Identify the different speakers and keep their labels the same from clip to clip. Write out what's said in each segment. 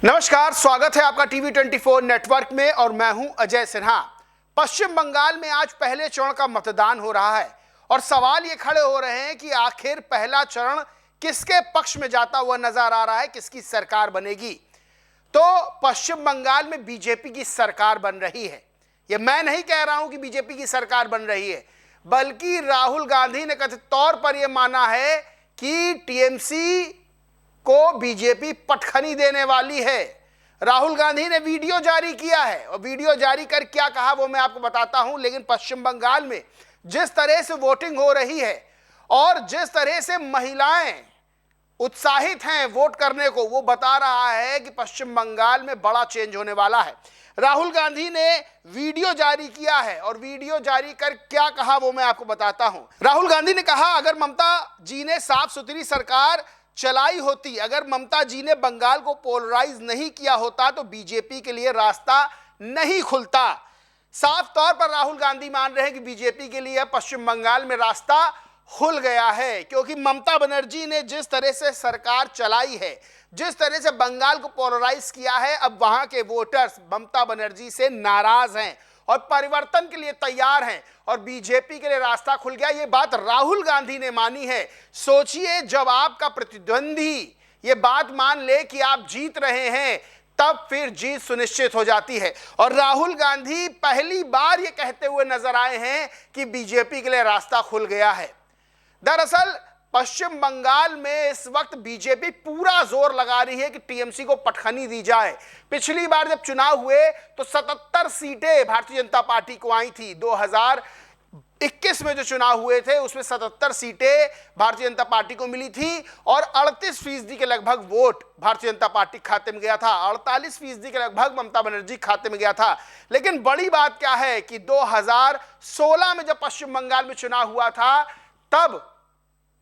Speaker 1: नमस्कार, स्वागत है आपका टीवी 24 नेटवर्क में और मैं हूं अजय सिन्हा। पश्चिम बंगाल में आज पहले चरण का मतदान हो रहा है और सवाल ये खड़े हो रहे हैं कि आखिर पहला चरण किसके पक्ष में जाता हुआ नजर आ रहा है, किसकी सरकार बनेगी। तो पश्चिम बंगाल में बीजेपी की सरकार बन रही है। ये मैं नहीं कह रहा हूं कि बीजेपी की सरकार बन रही है, बल्कि राहुल गांधी ने कथित तौर पर यह माना है कि टीएमसी को बीजेपी पटखनी देने वाली है। राहुल गांधी ने वीडियो जारी किया है और वीडियो जारी कर क्या कहा वो मैं आपको बताता हूं। लेकिन पश्चिम बंगाल में जिस तरह से वोटिंग हो रही है और जिस तरह से महिलाएं उत्साहित हैं वोट करने को, वो बता रहा है कि पश्चिम बंगाल में बड़ा चेंज होने वाला है। राहुल गांधी ने वीडियो जारी किया है और वीडियो जारी कर क्या कहा वो मैं आपको बताता हूं। राहुल गांधी ने कहा, अगर ममता जी ने साफ सुथरी सरकार चलाई होती, अगर ममता जी ने बंगाल को पोलराइज नहीं किया होता तो बीजेपी के लिए रास्ता नहीं खुलता। साफ तौर पर राहुल गांधी मान रहे हैं कि बीजेपी के लिए पश्चिम बंगाल में रास्ता खुल गया है, क्योंकि ममता बनर्जी ने जिस तरह से सरकार चलाई है, जिस तरह से बंगाल को पोलराइज किया है, अब वहां के वोटर्स ममता बनर्जी से नाराज हैं और परिवर्तन के लिए तैयार हैं और बीजेपी के लिए रास्ता खुल गया। ये बात राहुल गांधी ने मानी है। सोचिए, जब आपका प्रतिद्वंदी ये बात मान ले कि आप जीत रहे हैं, तब फिर जीत सुनिश्चित हो जाती है। और राहुल गांधी पहली बार ये कहते हुए नजर आए हैं कि बीजेपी के लिए रास्ता खुल गया है। दरअसल पश्चिम बंगाल में इस वक्त बीजेपी पूरा जोर लगा रही है कि टीएमसी को पटखनी दी जाए। पिछली बार जब चुनाव हुए तो 77 सीटें भारतीय जनता पार्टी को आई थी। 2021 में जो चुनाव हुए थे उसमें 77 सीटें भारतीय जनता पार्टी को मिली थी और 38% के लगभग वोट भारतीय जनता पार्टी खाते में गया था। 48% के लगभग ममता बनर्जी खाते में गया था। लेकिन बड़ी बात क्या है कि 2016 में जब पश्चिम बंगाल में चुनाव हुआ था, तब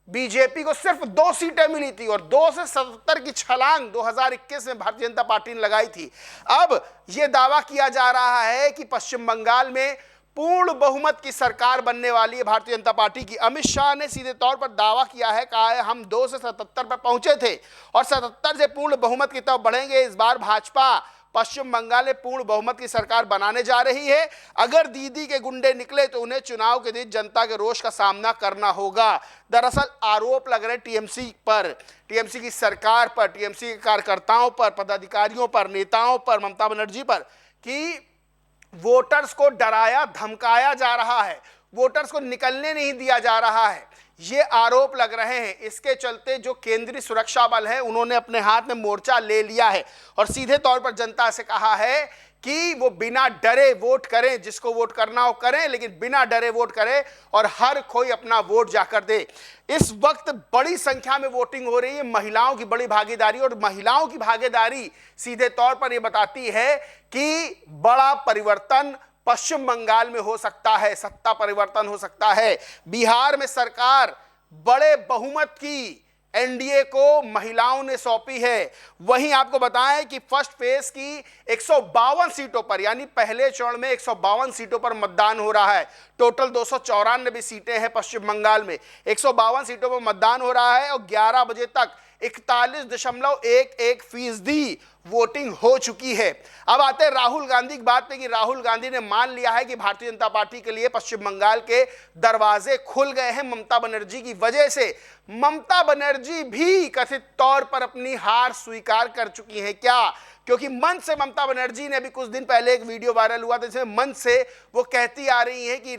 Speaker 1: बीजेपी को सिर्फ 2 सीटें मिली थी और 2 से 77 की छलांग 2021 में भारतीय जनता पार्टी ने लगाई थी। अब यह दावा किया जा रहा है कि पश्चिम बंगाल में पूर्ण बहुमत की सरकार बनने वाली है भारतीय जनता पार्टी की। अमित शाह ने सीधे तौर पर दावा किया है, कहा है हम 2 से 77 पर पहुंचे थे और 77 से पूर्ण बहुमत की तरफ बढ़ेंगे। इस बार भाजपा पश्चिम बंगाल में पूर्ण बहुमत की सरकार बनाने जा रही है। अगर दीदी के गुंडे निकले तो उन्हें चुनाव के दिन जनता के रोष का सामना करना होगा। दरअसल आरोप लग रहे टीएमसी पर, टीएमसी की सरकार पर, टीएमसी के कार्यकर्ताओं पर, पदाधिकारियों पर, नेताओं पर, ममता बनर्जी पर, कि वोटर्स को डराया धमकाया जा रहा है, वोटर्स को निकलने नहीं दिया जा रहा है। ये आरोप लग रहे हैं। इसके चलते जो केंद्रीय सुरक्षा बल है उन्होंने अपने हाथ में मोर्चा ले लिया है और सीधे तौर पर जनता से कहा है कि वो बिना डरे वोट करें, जिसको वोट करना हो करें, लेकिन बिना डरे वोट करें और हर कोई अपना वोट जाकर दे। इस वक्त बड़ी संख्या में वोटिंग हो रही है, महिलाओं की बड़ी भागीदारी, और महिलाओं की भागीदारी सीधे तौर पर यह बताती है कि बड़ा परिवर्तन पश्चिम बंगाल में हो सकता है, सत्ता परिवर्तन हो सकता है। बिहार में सरकार बड़े बहुमत की एनडीए को महिलाओं ने सौंपी है। वहीं आपको बताएं कि फर्स्ट फेज की 152 सीटों पर, यानी पहले चरण में 152 सीटों पर मतदान हो रहा है। टोटल 294 सीटें हैं पश्चिम बंगाल में, 152 सीटों पर मतदान हो रहा है और 11 बजे तक 41.11% वोटिंग हो चुकी है। अब आते हैं राहुल गांधी की बात पे कि राहुल गांधी ने मान लिया है कि भारतीय जनता पार्टी के लिए पश्चिम बंगाल के दरवाजे खुल गए हैं ममता बनर्जी की वजह से। ममता बनर्जी भी कथित तौर पर अपनी हार स्वीकार कर चुकी हैं। क्या? क्योंकि मंच से ममता बनर्जी ने अभी कुछ दिन पहले एक वीडियो वायरल हुआ था जिसमें मंच से वो कहती आ रही है कि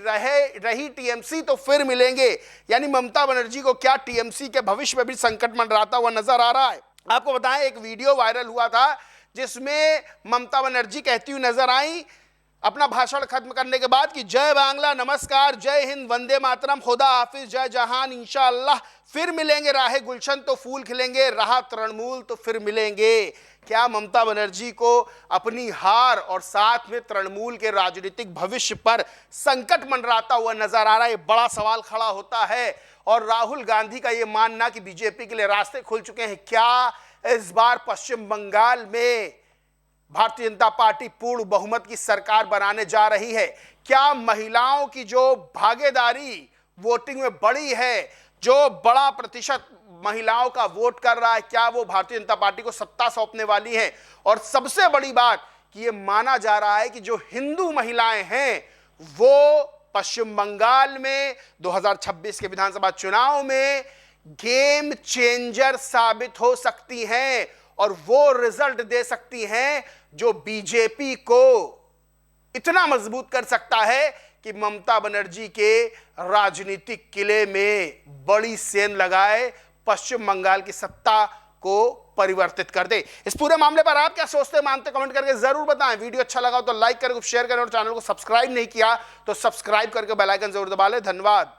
Speaker 1: रही टीएमसी तो फिर मिलेंगे। यानी ममता बनर्जी को क्या टीएमसी के भविष्य में भी संकट मंडराता हुआ नजर आ रहा है। आपको बताएं, एक वीडियो वायरल हुआ था जिसमें ममता बनर्जी कहती हुई नजर आई अपना भाषण खत्म करने के बाद कि जय बांग्ला, नमस्कार, जय हिंद, वंदे मातरम, खुदा हाफिज, जय जहान, इंशाअल्लाह फिर मिलेंगे, राहे गुलशन तो फूल खिलेंगे, रहा तृणमूल तो फिर मिलेंगे। क्या ममता बनर्जी को अपनी हार और साथ में तृणमूल के राजनीतिक भविष्य पर संकट मंडराता हुआ नजर आ रहा है? बड़ा सवाल खड़ा होता है। और राहुल गांधी का यह मानना कि बीजेपी के लिए रास्ते खुल चुके हैं। क्या इस बार पश्चिम बंगाल में भारतीय जनता पार्टी पूर्ण बहुमत की सरकार बनाने जा रही है? क्या महिलाओं की जो भागीदारी वोटिंग में बड़ी है, जो बड़ा प्रतिशत महिलाओं का वोट कर रहा है, क्या वो भारतीय जनता पार्टी को सत्ता सौंपने वाली है। और सबसे बड़ी बात कि ये माना जा रहा है कि जो हिंदू महिलाएं हैं वो पश्चिम बंगाल में 2026 के विधानसभा चुनाव में गेम चेंजर साबित हो सकती हैं और वो रिजल्ट दे सकती हैं जो बीजेपी को इतना मजबूत कर सकता है कि ममता बनर्जी के राजनीतिक किले में बड़ी सेंध लगाए, पश्चिम बंगाल की सत्ता को परिवर्तित कर दे। इस पूरे मामले पर आप क्या सोचते मानते कमेंट करके जरूर बताएं। वीडियो अच्छा लगा तो लाइक करें, शेयर करें और चैनल को सब्सक्राइब नहीं किया तो सब्सक्राइब करके बेल आइकन जरूर दबा लें। धन्यवाद।